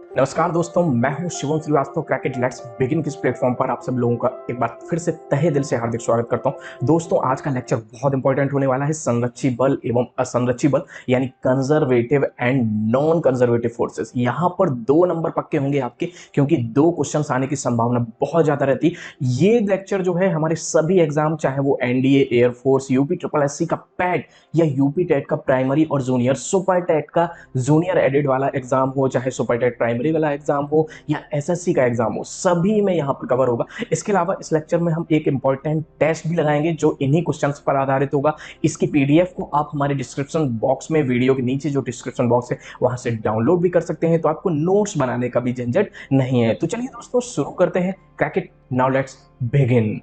नमस्कार दोस्तों, मैं हूं शिवम श्रीवास्तव। क्रैकेट लेट्स बिगिन किस प्लेटफॉर्म पर आप सब लोगों का एक बार फिर से तहे दिल से हार्दिक स्वागत करता हूं। दोस्तों, आज का लेक्चर बहुत इंपॉर्टेंट होने वाला है। संरक्षी बल एवं असंरक्षी बल यानी conservative and non conservative forces. यहां पर 2 नंबर पक्के होंगे आपके, क्योंकि 2 क्वेश्चन आने की संभावना बहुत ज्यादा रहती है। ये लेक्चर जो है हमारे सभी एग्जाम, चाहे वो NDA, air force, UP triple SC का पैट या यूपी टेट का प्राइमरी और जूनियर, सुपर टेट का जूनियर एडेड वाला एग्जाम हो, चाहे सुपर टेट प्राइमरी वाला एग्जाम हो या एसएससी का एग्जाम हो, सभी में यहां पर कवर होगा। इसके अलावा इस लेक्चर में हम एक इंपॉर्टेंट टेस्ट भी लगाएंगे जो इन्हीं क्वेश्चंस पर आधारित होगा। इसकी पीडीएफ को आप हमारे डिस्क्रिप्शन बॉक्स में, वीडियो के नीचे जो डिस्क्रिप्शन बॉक्स है वहां से डाउनलोड भी कर सकते हैं, तो आपको नोट्स बनाने का भी झंझट नहीं है। तो चलिए दोस्तों, शुरू करते हैं crack it. Now let's begin.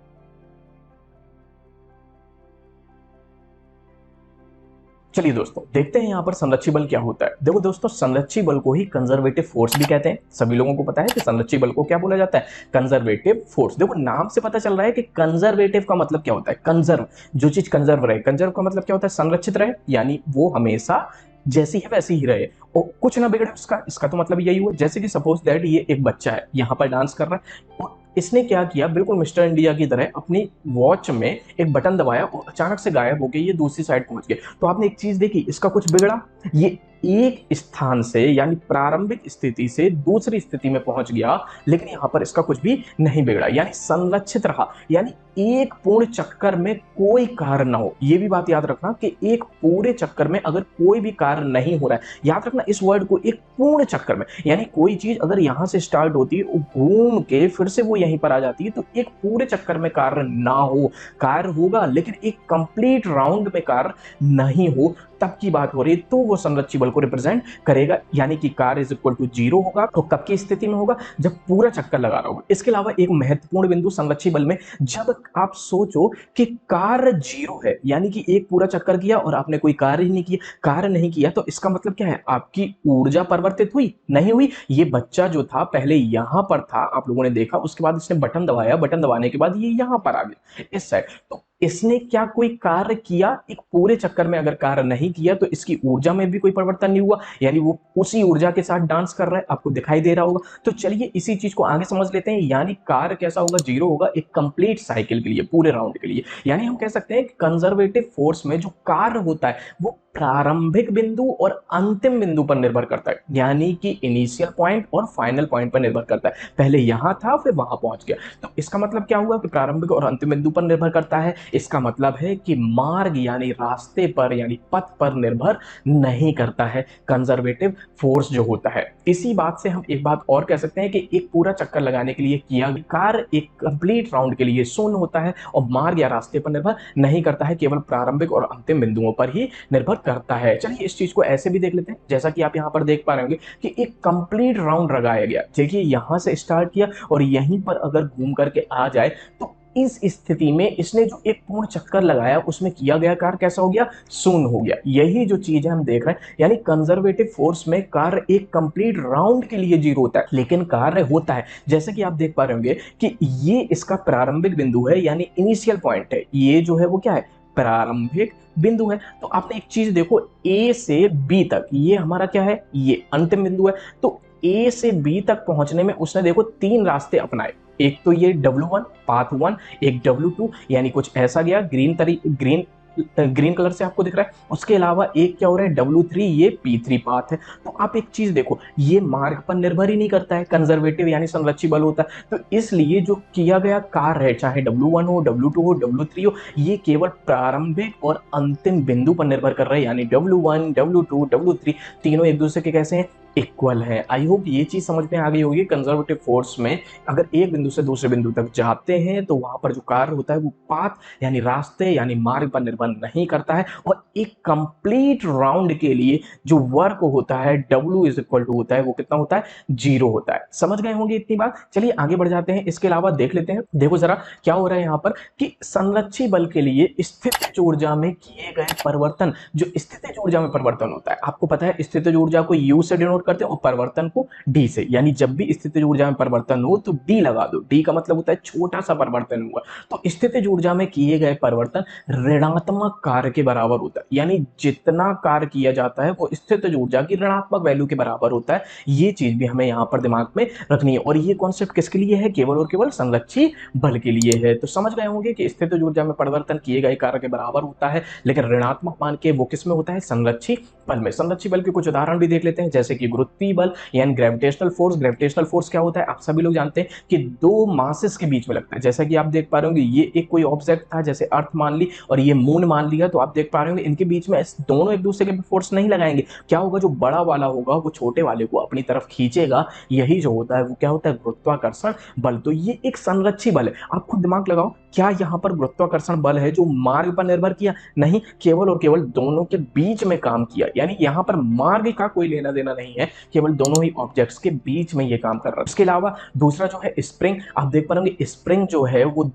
चलिए दोस्तों, देखते हैं यहां पर संरक्षी बल क्या होता है। देखो दोस्तों, संरक्षी बल को ही कंजर्वेटिव फोर्स भी कहते हैं। सभी लोगों को पता है कि संरक्षी बल को क्या बोला जाता है, कंजर्वेटिव फोर्स। देखो, नाम से पता चल रहा है कि कंजर्वेटिव का मतलब क्या होता है। कंजर्व, जो चीज कंजर्व रहे। कंजर्व का मतलब क्या होता है, संरक्षित रहे, यानी वो हमेशा जैसी है वैसी ही रहे और कुछ ना बिगड़े उसका। इसका तो मतलब यही हुआ, जैसे कि सपोज दैट ये एक बच्चा है, यहाँ पर डांस कर रहा है और इसने क्या किया, बिल्कुल मिस्टर इंडिया की तरह अपनी वॉच में एक बटन दबाया और अचानक से गायब हो गया, ये दूसरी साइड पहुंच गया। तो आपने एक चीज देखी, इसका कुछ बिगड़ा, ये एक स्थान से यानी प्रारंभिक स्थिति से दूसरी स्थिति में पहुंच गया, लेकिन यहां पर इसका कुछ भी नहीं बिगड़ा, यानी संरक्षित रहा। यानी एक पूर्ण चक्कर में कोई कार्य ना हो। यह भी बात याद रखना कि एक पूरे चक्कर में अगर कोई भी कार्य नहीं हो रहा है, याद रखना इस वर्ड को, एक पूर्ण चक्कर में, यानी कोई चीज अगर यहां से स्टार्ट होती है, घूम के फिर से वो यहीं पर आ जाती है, तो एक पूरे चक्कर में कार्य ना हो। कार्य होगा लेकिन एक कंप्लीट राउंड में कार्य नहीं हो, तब की बात हो रही है, तो वो संरक्षी बल को रिप्रेजेंट करेगा। यानी कि कार्य इज इक्वल टू 0 होगा। तो कब की स्थिति में होगा, जब पूरा चक्कर लगा रहा होगा। इसके अलावा एक महत्वपूर्ण बिंदु संरक्षी बल में, जब आप सोचो कि कार्य 0 है, यानी कि एक पूरा चक्कर किया और आपने कोई कार्य ही नहीं किया, कार्य नहीं किया, तो इसका मतलब क्या है, आपकी ऊर्जा परिवर्तित हुई नहीं हुई। ये बच्चा जो था पहले यहां पर था, आप लोगों ने देखा, उसके बाद इसने बटन दबाया, बटन दबाने के बाद ये यहां पर आ गया इस साइड। तो इसने क्या कोई कार्य किया, एक पूरे चक्कर में अगर कार्य नहीं किया तो इसकी ऊर्जा में भी कोई परिवर्तन नहीं हुआ, यानी वो उसी ऊर्जा के साथ डांस कर रहा है, आपको दिखाई दे रहा होगा। तो चलिए इसी चीज को आगे समझ लेते हैं। यानी कार्य कैसा होगा, 0 होगा एक कंप्लीट साइकिल के लिए, पूरे राउंड के लिए। यानी हम कह सकते हैं कि कंजर्वेटिव फोर्स में जो कार्य होता है वो प्रारंभिक बिंदु और अंतिम बिंदु पर निर्भर करता है, यानी कि इनिशियल पॉइंट और फाइनल पॉइंट पर निर्भर करता है। पहले यहां था फिर वहां पहुंच गया, तो इसका मतलब क्या हुआ कि प्रारंभिक और अंतिम बिंदु पर निर्भर करता है। इसका मतलब है कि मार्ग यानी रास्ते पर यानी पथ पर निर्भर नहीं करता है कंजर्वेटिव फोर्स जो होता है। इसी बात से हम एक बात और कह सकते हैं कि एक पूरा चक्कर लगाने के लिए किया कार्य एक कंप्लीट राउंड के लिए शून्य होता है और मार्ग या रास्ते पर निर्भर नहीं करता है, केवल प्रारंभिक और अंतिम बिंदुओं पर ही निर्भर करता है। चलिए इस चीज को ऐसे भी देख लेते हैं, जैसा कि आप यहां पर देख पा रहे होंगे कि एक कंप्लीट राउंड लगाया गया। देखिए यहां से स्टार्ट किया और यहीं पर अगर घूम करके आ जाए, तो इस स्थिति में इसने जो एक पूर्ण चक्कर लगाया उसमें किया गया कार्य कैसा हो गया, शून्य हो गया। यही जो चीज है हम देख रहे हैं, यानी कंजर्वेटिव फोर्स में कार्य एक कंप्लीट राउंड के लिए 0 होता है, लेकिन कार्य होता है, जैसे कि आप देख पा रहे होंगे कि ये इसका प्रारंभिक बिंदु है, यानी इनिशियल पॉइंट है। ये जो है वो क्या है, प्रारंभिक बिंदु है। तो आपने एक चीज देखो, ए से बी तक ये हमारा क्या है, ये अंतिम बिंदु है। तो ए से बी तक पहुंचने में उसने देखो 3 रास्ते अपनाए। एक तो ये W1 पाथ 1, एक W2 यानी कुछ ऐसा गया, ग्रीन कलर से आपको दिख रहा है। उसके अलावा एक क्या हो रहा है, W3, ये P3 पाथ है। तो आप एक चीज देखो, ये मार्ग पर निर्भर ही नहीं करता है, कंजर्वेटिव यानी संरक्षी बल होता है। तो इसलिए जो किया गया कार्य है, चाहे W1 हो, W2 हो, W3 हो, ये केवल प्रारंभिक और अंतिम बिंदु पर निर्भर कर रहे हैं, यानी W1, W2, W3 तीनों एक दूसरे के कैसे हैं, इक्वल है। आई होप ये चीज समझ में आ गई होगी। कंजर्वेटिव फोर्स में अगर एक बिंदु से दूसरे बिंदु तक जाते हैं तो वहां पर जो कार्य होता है वो पाथ यानी रास्ते यानी मार्ग पर निर्भर नहीं करता है, और एक कंप्लीट राउंड के लिए जो वर्क होता है W इज इक्वल टू होता है, वो कितना होता है, 0 होता है। समझ गए होंगे इतनी बात। चलिए आगे बढ़ जाते हैं। इसके अलावा देख लेते हैं, देखो जरा क्या हो रहा है यहाँ पर कि संरक्षी बल के लिए स्थितिज ऊर्जा में किए गए परिवर्तन, जो स्थितिज ऊर्जा में परिवर्तन होता है, आपको पता है स्थितिज ऊर्जा को U से डिनोट डिनोट करते हैं और परिवर्तन को डी से, यानी जब भी स्थितिज ऊर्जा में परिवर्तन हो तो डी लगा दो। डी का मतलब होता है छोटा सा परिवर्तन हुआ। तो स्थितिज ऊर्जा में किए गए परिवर्तन ऋणात्मक कार्य के बराबर होता है, यानी जितना कार्य किया जाता है वो स्थितिज ऊर्जा की ऋणात्मक वैल्यू के बराबर होता है। ये चीज भी हमें यहाँ पर दिमाग में रखनी है। और ये कॉन्सेप्ट किसके लिए है? केवल और केवल संरक्षी बल के लिए है। तो समझ गए होंगे कि स्थितिज ऊर्जा में परिवर्तन किए गए कार्य के बराबर होता है, लेकिन ऋणात्मक मान के वो किस में होता है? संरक्षी बल में। संरक्षी बल के कुछ उदाहरण भी देख लेते हैं, जैसे कि गुरुत्वीय बल यानी ग्रेविटेशनल फोर्स। ग्रेविटेशनल फोर्स क्या होता है? आप सभी लोग जानते हैं कि दो मासेस के बीच में लगता है। जैसा कि आप देख पा रहे होंगे, ये एक कोई ऑब्जेक्ट था, जैसे अर्थ मान ली और ये मून मान लिया, तो आप देख पा रहे होंगे इनके बीच में दोनों एक दूसरे के फोर्स नहीं लगाएंगे। क्या होगा? जो बड़ा वाला होगा वो छोटे वाले को अपनी तरफ खींचेगा। यही जो होता है वो क्या होता है? गुरुत्वाकर्षण बल। तो ये एक संरक्षी बल है। आप खुद दिमाग लगाओ, क्या यहाँ पर गुरुत्वाकर्षण बल है जो मार्ग पर निर्भर किया? नहीं, केवल और केवल दोनों के बीच में काम किया, यानी यहाँ पर मार्ग का कोई लेना देना नहीं है, केवल दोनों ही ऑब्जेक्ट्स के बीच में ये काम कर रहा है। इसके अलावा दूसरा जो है स्प्रिंग, आप देख पा रहे होंगे स्प्रिंग जो है वो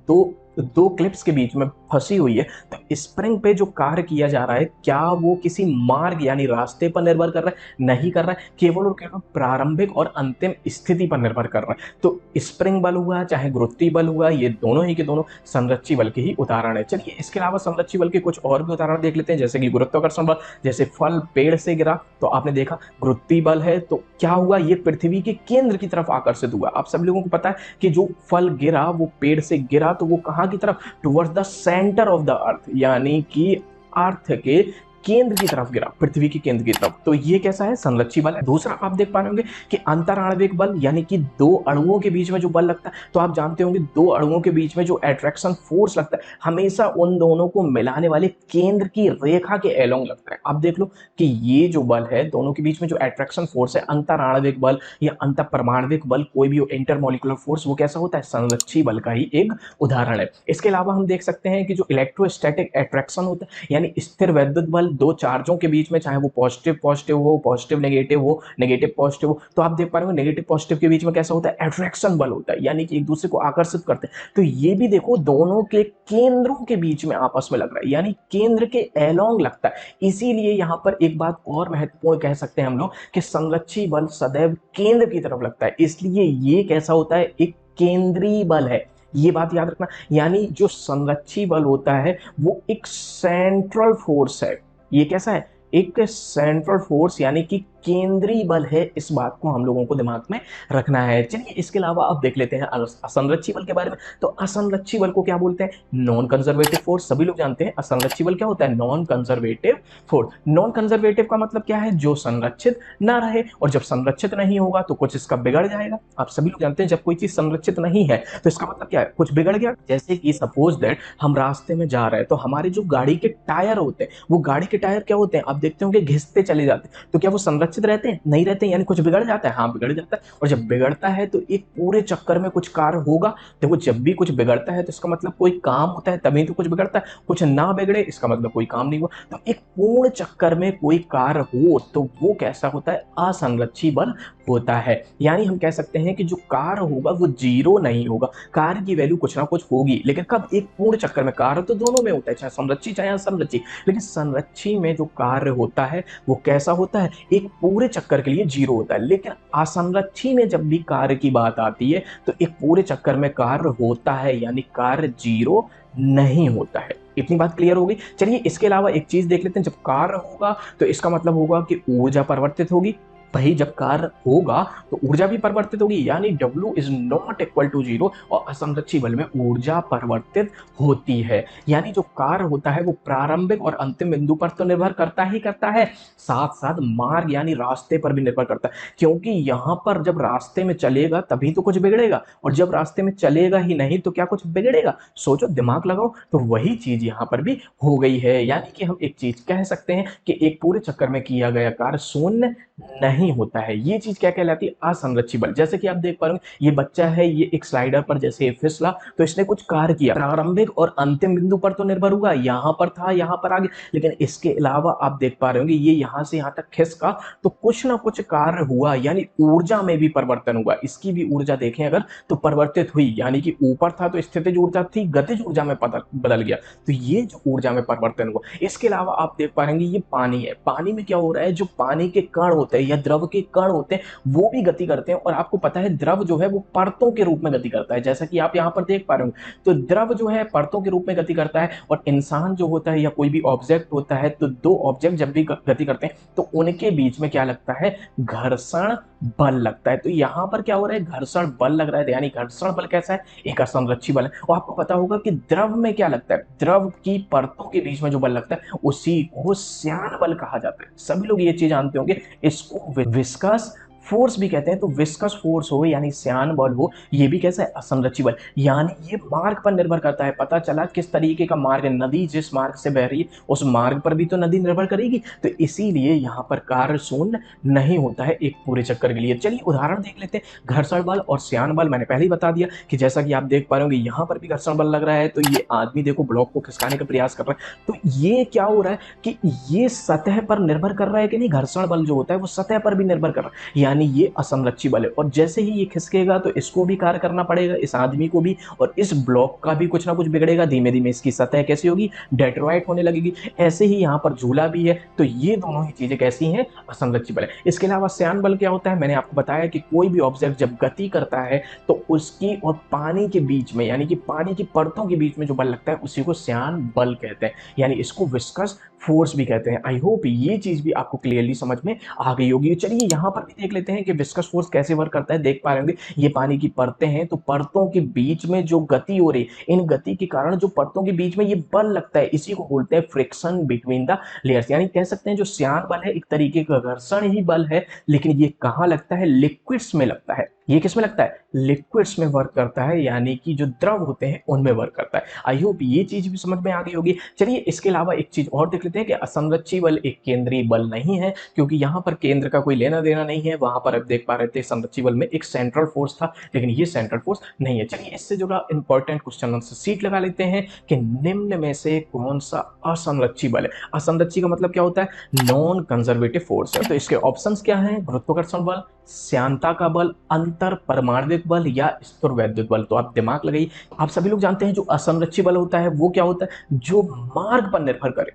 दो क्लिप्स के बीच में फंसी हुई है। तो स्प्रिंग पे जो कार्य किया जा रहा है, क्या वो किसी मार्ग यानी रास्ते पर निर्भर कर रहा है? नहीं कर रहा है, केवल और केवल प्रारंभिक और अंतिम स्थिति पर निर्भर कर रहा है। तो स्प्रिंग बल हुआ चाहे गुरुत्वीय बल हुआ, ये दोनों ही के दोनों संरक्षी बल के ही उदाहरण है। चलिए इसके अलावा संरक्षी बल के कुछ और भी उदाहरण देख लेते हैं, जैसे कि गुरुत्वाकर्षण बल। जैसे फल पेड़ से गिरा, तो आपने देखा गुरुत्वीय बल है, तो क्या हुआ? ये पृथ्वी के केंद्र की तरफ आकर्षित हुआ। आप सब लोगों को पता है कि जो फल गिरा वो पेड़ से गिरा, तो वो कहाँ की तरफ? Towards the centre of the earth, यानी कि अर्थ के केंद्र की तरफ गिरा, पृथ्वी के केंद्र की तरफ। तो ये कैसा है? संरक्षी बल है। दूसरा आप देख पा रहे होंगे कि अंतराण्विक बल, यानी कि दो अणुओं के बीच में जो बल लगता है। तो आप जानते होंगे दो अणुओं के बीच में जो अट्रैक्शन फोर्स लगता है, हमेशा उन दोनों को मिलाने वाले केंद्र की रेखा के एलोंग लगता है। आप देख लो कि ये जो बल है, दोनों के बीच में जो अट्रैक्शन फोर्स है, अंतराण्विक बल या अंतःपरमाण्विक बल, कोई भी इंटरमोलिकुलर फोर्स, वो कैसा होता है? संरक्षी बल का ही एक उदाहरण है। इसके अलावा हम देख सकते हैं कि जो इलेक्ट्रोस्टैटिक अट्रैक्शन होता है, यानी स्थिर वैद्युत बल, दो चार्जों के बीच में, चाहे वो पॉजिटिव पॉजिटिव हो, पॉजिटिव नेगेटिव हो, नेगेटिव पॉजिटिव हो, तो आप देख पा रहे हो नेगेटिव पॉजिटिव के बीच में कैसा होता है? अट्रैक्शन बल होता है, यानी कि एक दूसरे को आकर्षित करते हैं। तो ये भी देखो दोनों के केंद्रों के बीच में आपस में लग रहा है, यानी केंद्र के एलोंग लगता है। इसीलिए यहां पर एक बात और महत्वपूर्ण कह सकते हैं हम लोग कि संरक्षी बल सदैव केंद्र की तरफ लगता है, इसलिए ये कैसा होता है? एक केंद्रीय बल है। ये बात याद रखना, यानी जो संरक्षी बल होता है वो एक सेंट्रल फोर्स है। ये कैसा है? एक सेंट्रल फोर्स, यानी कि केंद्रीय बल है। इस बात को हम लोगों को दिमाग में रखना है। चलिए इसके अलावा अब देख लेते हैं असंरक्षी बल के बारे में। तो असंरक्षी बल को क्या बोलते हैं? Non conservative force. सभी लोग जानते हैं असंरक्षी बल क्या होता है? Non conservative force. Non conservative का मतलब क्या है? जो संरक्षित ना रहे, और जब संरक्षित नहीं होगा तो कुछ इसका बिगड़ जाएगा। आप सभी लोग जानते हैं जब कोई चीज संरक्षित नहीं है तो इसका मतलब क्या है? कुछ बिगड़ गया। जैसे कि सपोज दैट हम रास्ते में जा रहे हैं, तो हमारे जो गाड़ी के टायर होते हैं, वो गाड़ी के टायर क्या होते हैं? आप देखते होंगे घिसते चले जाते हैं। तो क्या वो संरक्षित रहते हैं? नहीं रहते, यानी कुछ बिगड़ जाता है। हाँ, बिगड़ जाता है। और जब बिगड़ता है तो एक पूरे चक्कर में कुछ कार्य होगा। देखो जब भी कुछ बिगड़ता है तो इसका मतलब कोई काम होता है, तभी तो कुछ बिगड़ता है। कुछ ना बिगड़े इसका मतलब कोई काम नहीं हुआ। तो एक पूर्ण चक्कर में कोई कार्य हो तो वो कैसा होता है? असंरक्षी बल होता है। यानी हम कह सकते हैं कि जो कार्य होगा वो जीरो नहीं होगा, कार्य की वैल्यू कुछ ना कुछ होगी, लेकिन कब? एक पूर्ण चक्कर में। कार्य तो दोनों में होता है, चाहे संरक्षी चाहे असंरक्षी, लेकिन संरक्षी में जो कार्य होता है वो कैसा होता है? एक पूरे चक्कर के लिए जीरो होता है। लेकिन असंरक्षी में जब भी कार्य की बात आती है तो एक पूरे चक्कर में कार्य होता है, यानी कार्य जीरो नहीं होता है। इतनी बात क्लियर होगी। चलिए इसके अलावा एक चीज देख लेते हैं। जब कार्य होगा तो इसका मतलब होगा कि ऊर्जा परिवर्तित होगी। भाई जब कार्य होगा तो ऊर्जा भी परिवर्तित होगी, यानी W is not equal to zero, और असंरक्षी बल में ऊर्जा परिवर्तित होती है। यानी जो कार्य होता है वो प्रारंभिक और अंतिम बिंदु पर तो निर्भर करता ही करता है, साथ साथ मार्ग यानी रास्ते पर भी निर्भर करता है। क्योंकि यहाँ पर जब रास्ते में चलेगा तभी तो कुछ बिगड़ेगा, और जब रास्ते में चलेगा ही नहीं तो क्या कुछ बिगड़ेगा? सोचो, दिमाग लगाओ। तो वही चीज यहाँ पर भी हो गई है। यानी कि हम एक चीज कह सकते हैं कि एक पूरे चक्कर में किया गया कार्य शून्य नहीं होता है। ये चीज क्या कहलाती है? असंरक्षी बल। जैसे कि आप देख पा रहे हो, ये बच्चा है, ये एक स्लाइडर पर जैसे फिसला तो इसने कुछ कार्य किया, प्रारंभिक और अंतिम बिंदु पर तो निर्भर हुआ, यहां पर था यहां पर आ गया, लेकिन इसके अलावा आप देख पा रहे होंगे ये यहां से यहां तक खिसका तो कुछ ना कुछ कार्य हुआ, यानी ऊर्जा में भी परिवर्तन हुआ। इसकी भी ऊर्जा देखें अगर तो परिवर्तित हुई, यानी कि ऊपर था तो स्थितिज ऊर्जा थी, गतिज ऊर्जा में बदल गया। तो ये जो ऊर्जा में परिवर्तन हुआ। इसके अलावा आप देख पा रहे ये पानी है। पानी में क्या हो रहा है? जो पानी के कण होते हैं या द्रव के कण होते हैं वो भी गति करते हैं। और आपको पता है द्रव जो है वो परतों के रूप में गति करता है, जैसा कि आप यहाँ पर देख पा रहे हो। तो द्रव जो है परतों के रूप में गति करता है, और इंसान जो होता है या कोई भी ऑब्जेक्ट होता है, तो दो ऑब्जेक्ट जब भी गति करते हैं तो उनके बीच में क्या लगता है, घर्षण बल लगता है। तो यहाँ पर क्या हो रहा है, घर्षण बल लग रहा है, यानी घर्षण बल कैसा है, एक असंरक्षी बल है। और आपको पता होगा कि द्रव में क्या लगता है, द्रव की परतों के बीच में जो बल लगता है उसी को श्यान बल कहा जाता है। सभी लोग ये चीज जानते होंगे। इसको विस्कस फोर्स भी कहते हैं। तो विस्कस फोर्स हो यानी श्यान बल हो, ये भी कैसा है, असंरक्षी बल, यानी ये मार्ग पर निर्भर करता है। पता चला किस तरीके का मार्ग है, नदी जिस मार्ग से बह रही है उस मार्ग पर भी तो नदी निर्भर करेगी। तो इसीलिए यहाँ पर कार्य शून्य नहीं होता है एक पूरे चक्कर के लिए। चलिए उदाहरण देख लेते हैं। घर्षण बल और श्यान बल मैंने पहले ही बता दिया कि जैसा कि आप देख पा रहे होंगे यहाँ पर भी घर्षण बल लग रहा है। तो ये आदमी देखो ब्लॉक को खिसकाने का प्रयास कर रहा है। तो ये क्या हो रहा है कि ये सतह पर निर्भर कर रहा है कि नहीं, घर्षण बल जो होता है वो सतह पर भी निर्भर कर रहा है, यानी ये असंरक्षी बल है। और जैसे ही ये खिसकेगा तो इसको भी कार्य करना पड़ेगा, इस आदमी को भी, और इस ब्लॉक का भी कुछ ना कुछ बिगड़ेगा। धीमे धीमे इसकी सतह कैसी होगी, डेट्रॉइट होने लगेगी। ऐसे ही यहाँ पर झूला भी है। तो ये दोनों ही चीजें कैसी हैं, असंरक्षी बल है। इसके अलावा श्यान बल क्या होता है, मैंने आपको बताया कि कोई भी ऑब्जेक्ट जब गति करता है तो उसकी और पानी के बीच में, यानी कि पानी की परतों के बीच में जो बल लगता है उसी को श्यान बल कहते हैं, यानी इसको विस्कस फोर्स भी कहते हैं। आई होप ये चीज भी आपको क्लियरली समझ में आ गई होगी। चलिए यहाँ पर भी देख लेते हैं कि विस्कस फोर्स कैसे वर्क करता है। देख पा रहे होंगे ये पानी की परतें हैं, तो परतों के बीच में जो गति हो रही है, इन गति के कारण जो परतों के बीच में ये बल लगता है, इसी को बोलते हैं फ्रिक्शन बिटवीन द लेयर्स। यानी कह सकते हैं जो श्यान बल है एक तरीके का घर्षण ही बल है, लेकिन ये कहाँ लगता है, लिक्विड्स में लगता है। ये किस में लगता है, लिक्विड्स में वर्क करता है, यानी कि जो द्रव होते हैं उनमें वर्क करता है। आई होप ये चीज भी समझ में आ गई होगी। चलिए इसके अलावा एक चीज और देख लेते हैं कि असंरक्षी बल एक केंद्रीय बल नहीं है, क्योंकि यहाँ पर केंद्र का कोई लेना देना नहीं है। वहां पर अब देख पा रहे थे संरक्षी बल में एक सेंट्रल फोर्स था, लेकिन ये सेंट्रल फोर्स नहीं है। चलिए इससे जुड़ा इंपॉर्टेंट क्वेश्चन आंसर शीट लगा लेते हैं कि निम्न में से कौन सा असंरक्षी बल है। असंरक्षी का मतलब क्या होता है, नॉन कंजर्वेटिव फोर्स है। तो इसके ऑप्शंस क्या हैं, गुरुत्वाकर्षण बल, श्यानता का बल, अंतर परमाणविक बल या स्थिर वैद्युत बल। तो आप दिमाग लगाइए। आप सभी लोग जानते हैं जो असंरक्षी बल होता है वो क्या होता है, जो मार्ग पर निर्भर करे,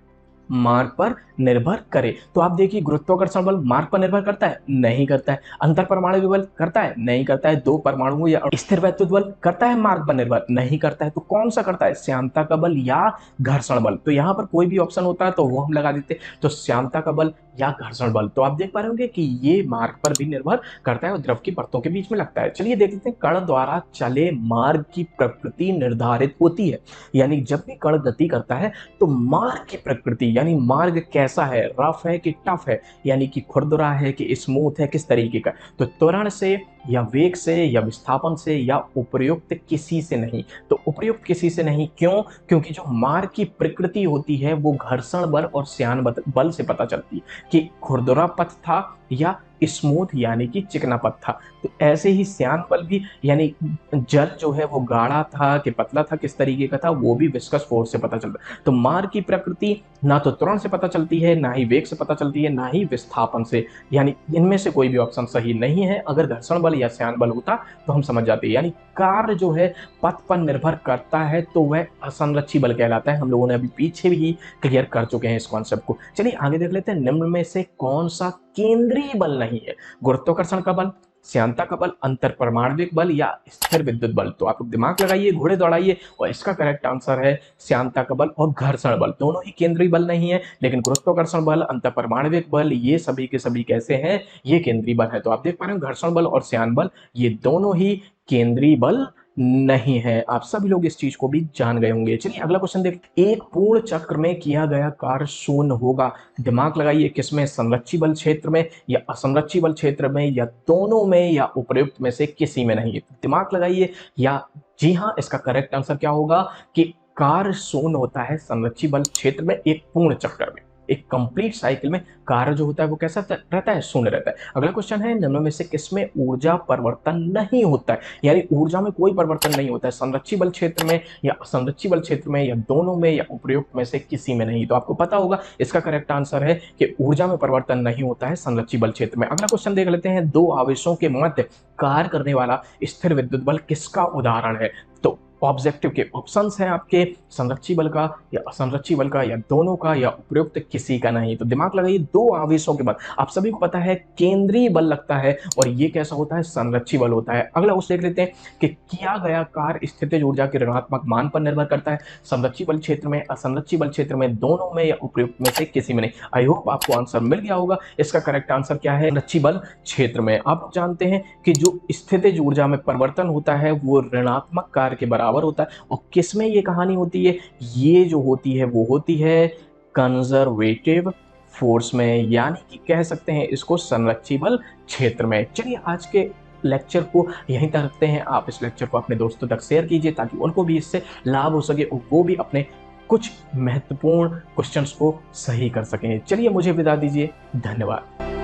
मार्ग पर निर्भर करे। तो आप देखिए गुरुत्वाकर्षण बल मार्ग पर निर्भर करता है, नहीं करता है। अंतर परमाणु बल करता है, नहीं करता है। दो परमाणु या स्थिर वैद्युत बल करता है मार्ग पर निर्भर, नहीं करता है। तो कौन सा करता है, श्यानता का बल या घर्षण बल। तो यहाँ पर कोई भी ऑप्शन होता है तो वो हम लगा देते, तो श्यानता का बल या घर्षण बल। तो आप देख पा रहे होंगे कि ये मार्ग पर भी निर्भर करता है और द्रव की परतों के बीच में लगता है। चलिए देख लेते हैं, कण द्वारा चले मार्ग की प्रकृति निर्धारित होती है। यानी जब भी कण गति करता है तो मार्ग की प्रकृति, यानी मार्ग कैसा है, रफ है कि टफ है, यानी कि खुरदुरा है कि स्मूथ है, किस तरीके का। तो त्वरण से या वेग से या विस्थापन से या उपयुक्त किसी से नहीं। तो उपयुक्त किसी से नहीं, क्यों, क्योंकि जो मार्ग की प्रकृति होती है वो घर्षण बल और श्यान बल से पता चलती है कि खुरदुरा पथ था या स्मूथ यानी कि चिकना पथ था। तो ऐसे ही श्यान बल भी, यानी जल जो है वो गाढ़ा था कि पतला था, किस तरीके का था, वो भी विस्कस फोर्स से पता चलता है। तो मार्ग की प्रकृति ना तो त्वरण से पता चलती है, ना ही वेग से पता चलती है, ना ही विस्थापन से, यानी इनमें से कोई भी ऑप्शन सही नहीं है। अगर घर्षण बल या श्यान बल होता तो हम समझ जाते, यानी कार्य जो है पथ पर निर्भर करता है तो वह असंरक्षी बल कहलाता है। हम लोगों ने अभी पीछे भी क्लियर कर चुके हैं इस कॉन्सेप्ट को। चलिए आगे देख लेते हैं, निम्न में से कौन सा केंद्रीय बल नहीं है, गुरुत्वाकर्षण का बल, श्यानता का बल, अंतर परमाणविक बल या स्थिर विद्युत बल। तो आप दिमाग लगाइए, घोड़े दौड़ाइए, और इसका करेक्ट आंसर है श्यानता का बल और घर्षण बल। दोनों ही केंद्रीय बल नहीं है, लेकिन गुरुत्वाकर्षण बल, अंतर परमाणविक बल ये सभी के सभी कैसे हैं, ये केंद्रीय बल है। तो आप देख पा रहे हो घर्षण बल और श्यान बल ये दोनों ही केंद्रीय बल नहीं है। आप सभी लोग इस चीज को भी जान गए होंगे। चलिए अगला क्वेश्चन देखते हैं, एक पूर्ण चक्र में किया गया कार्य शून्य होगा। दिमाग लगाइए, किसमें, संरक्षी बल क्षेत्र में या असंरक्षी बल क्षेत्र में या दोनों में या उपयुक्त में से किसी में नहीं। दिमाग लगाइए, या जी हाँ, इसका करेक्ट आंसर क्या होगा कि कार्य शून्य होता है संरक्षी बल क्षेत्र में एक पूर्ण चक्र में। एक कंप्लीट साइकिल में कार्य जो होता है वो कैसा रहता है, शून्य रहता है। अगला क्वेश्चन है, निम्न में से किसमें ऊर्जा परिवर्तन नहीं होता है, यानी ऊर्जा में कोई परिवर्तन नहीं होता है, संरक्षी बल क्षेत्र में या असंरक्षी बल क्षेत्र में या दोनों में या उपयुक्त में से किसी में नहीं। तो आपको पता होगा इसका करेक्ट आंसर है कि ऊर्जा में परिवर्तन नहीं होता है संरक्षी बल क्षेत्र में। अगला क्वेश्चन देख लेते हैं, दो आवेशों के मध्य कार्य करने वाला स्थिर विद्युत बल किसका उदाहरण है। तो ऑब्जेक्टिव के ऑप्शंस हैं आपके संरक्षी बल का या असंरक्षी बल का या दोनों का या उपयुक्त किसी का नहीं। तो दिमाग लगाइए, दो आवेशों के बाद आप सभी को पता है केंद्रीय बल लगता है और ये कैसा होता है, संरक्षी बल होता है। अगला उसे देख लेते हैं कि किया गया कार्य स्थितिज ऊर्जा के ऋणात्मक मान पर निर्भर करता है, संरक्षी बल क्षेत्र में, असंरक्षी बल क्षेत्र में, दोनों में या उपयुक्त में से किसी में नहीं। आई होप आपको आंसर मिल गया होगा। इसका करेक्ट आंसर क्या है, संरक्षी बल क्षेत्र में। आप जानते हैं कि जो स्थितिज ऊर्जा में परिवर्तन होता है वो ऋणात्मक कार्य के बराबर होता है, और किसमें ये कहानी होती है, ये जो होती है वो होती है कंजर्वेटिव फोर्स में, यानी कि कह सकते हैं इसको संरक्षी बल क्षेत्र में। चलिए आज के लेक्चर को यहीं तक रखते हैं। आप इस लेक्चर को अपने दोस्तों तक शेयर कीजिए ताकि उनको भी इससे लाभ हो सके और वो भी अपने कुछ महत्वपूर्ण क्वेश्चंस को सही कर सकें। चलिए मुझे विदा दीजिए, धन्यवाद।